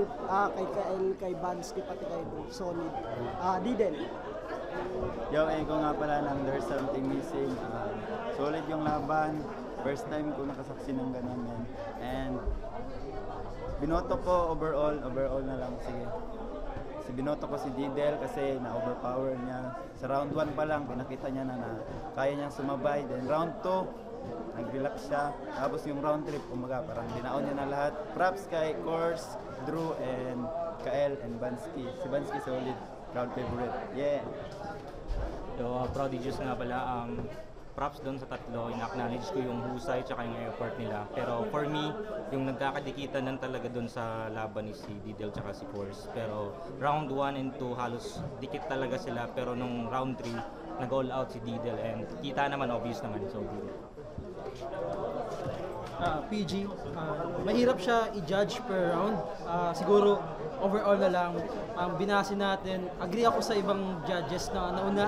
Kael, kay Bansky pati kay solid. Didel. Yo, ko nga pala ng There's Something Missing. Solid yung laban. First time ko nakasaksi ng ganun yan. And binoto ko overall na lang. Sige. Binoto ko si Didel kasi na-overpower niya. Sa round 1 pa lang, pinakita niya na kaya niyang sumabay. Then round 2, nag-relax siya. Tapos yung round 3, parang dinaon niya na lahat. Props kay Kors, Drew, and Kael, and Bansky. Si Bansky solid. Crowd favorite. Yeah! So, Prodigious nga pala. Props doon sa tatlo, ina-acknowledge ko yung husay tsaka yung effort nila. Pero for me, yung nagkakadikitan nan talaga doon sa laban ni si Didel tsaka si Force. Pero round 1 and 2 halos dikit talaga sila. Pero nung round 3, nag-all out si Didel and kita naman, obvious naman. So, PG. Mahirap siya i-judge per round. Siguro overall na lang binase natin. Agree ako sa ibang judges na nauna.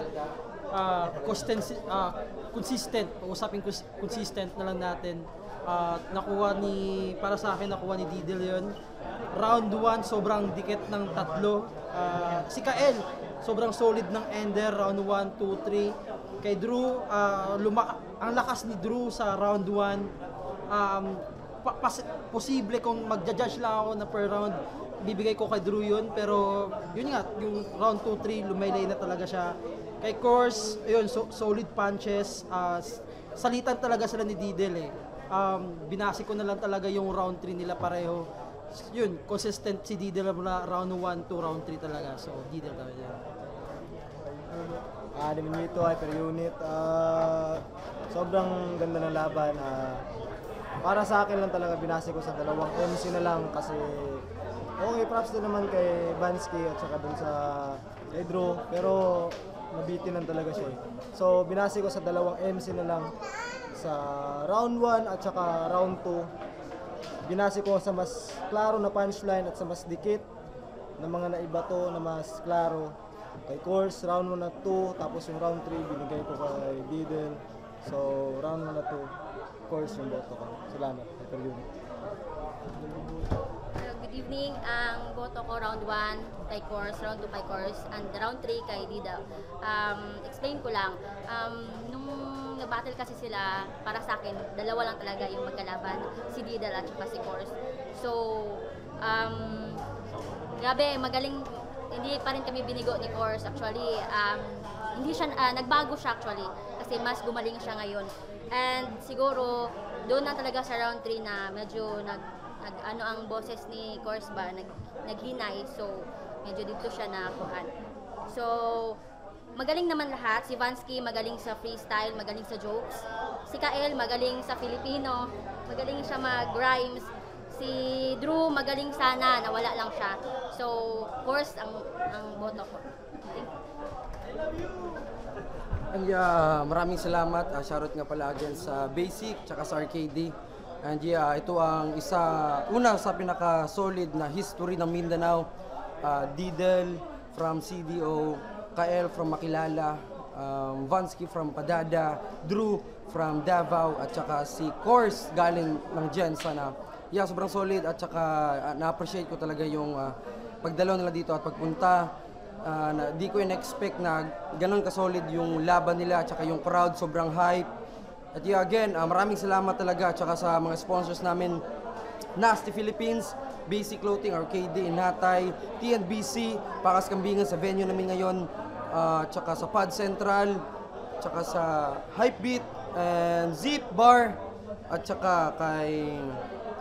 Consistent, pag-usapin consistent na lang natin. Para sa akin, nakuha ni Didel yun. Round 1, sobrang dikit ng tatlo. Si Kael, sobrang solid ng ender, round 1, 2, 3. Kay Drew, ang lakas ni Drew sa round 1. Posible kung magja-judge lang ako na per round, bibigay ko kay Drew yun. Pero yun nga, yung round 2, 3, lumaylay na talaga siya. Kay Course, yun, solid punches. Salitan talaga sila ni Didel eh. Binasi ko na lang talaga yung round 3 nila pareho. Yun, consistent si Didel na round 1 to round 3 talaga. So, Didel talaga. Minuto ay per unit. Sobrang ganda ng laban. Para sa akin lang talaga binasi ko sa dalawang MC na lang kasi okay, props din naman kay Vansky at saka dun sa Drew, pero nabitin lang talaga siya. So binasi ko sa dalawang MC na lang sa round 1 at saka round 2. Binasi ko sa mas klaro na punchline at sa mas dikit na mga naibato na mas klaro. Kay Course, round 1 at 2, tapos yung round 3 binigay ko kay Didel. So round 1 at 2, Course yung boto ko. Salamat. Per unit. Good evening. Ang boto ko round 1 kay Course, round 2 kay Course, and round 3 kay Didel. Explain ko lang. Nung nag-battle kasi sila, para sa akin, dalawa lang talaga yung magkalaban, si Didel at saka si Course. So, grabe, magaling. Hindi pa rin kami binigo ni Course actually. Hindi siya, nagbago siya actually kasi mas gumaling siya ngayon. And siguro doon na talaga sa round 3 na medyo ang boses ni Course ba naghinay, so medyo dito siya nakuhan. So magaling naman lahat. Si Vansky magaling sa freestyle, magaling sa jokes. Si Kael magaling sa Filipino, magaling siya mag-rhymes. Si Drew magaling sana, nawala lang siya. So, Course ang boto ko. And maraming salamat. Shoutout nga pala again sa Basic tsaka sa RKD. And ito ang una sa pinaka-solid na history ng Mindanao. Didel from CDO, Kael from Makilala, Vansky from Padada, Drew from Davao, at saka si Course galing ng Jensa na sobrang solid at saka na-appreciate ko talaga yung pagdalaw nila dito at pagpunta. Di ko in-expect na ganun ka-solid yung laban nila at saka yung crowd, sobrang hype. At again, maraming salamat talaga at saka sa mga sponsors namin, Nasty Philippines, Basic Clothing, RKD, Inatay, TNBC, Pakas Kambingan sa venue namin ngayon, at saka sa Pod Central, at saka sa Hypebeat, and Zip Bar, at saka kay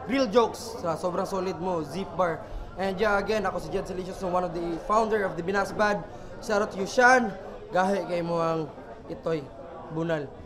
Real Jokes, sobrang solid mo, Zip Bar. And again, ako si Jed Salicios, one of the founder of the Binasbad. Shout out to you, Sean. Gahe kay mo ang itoy, bunal.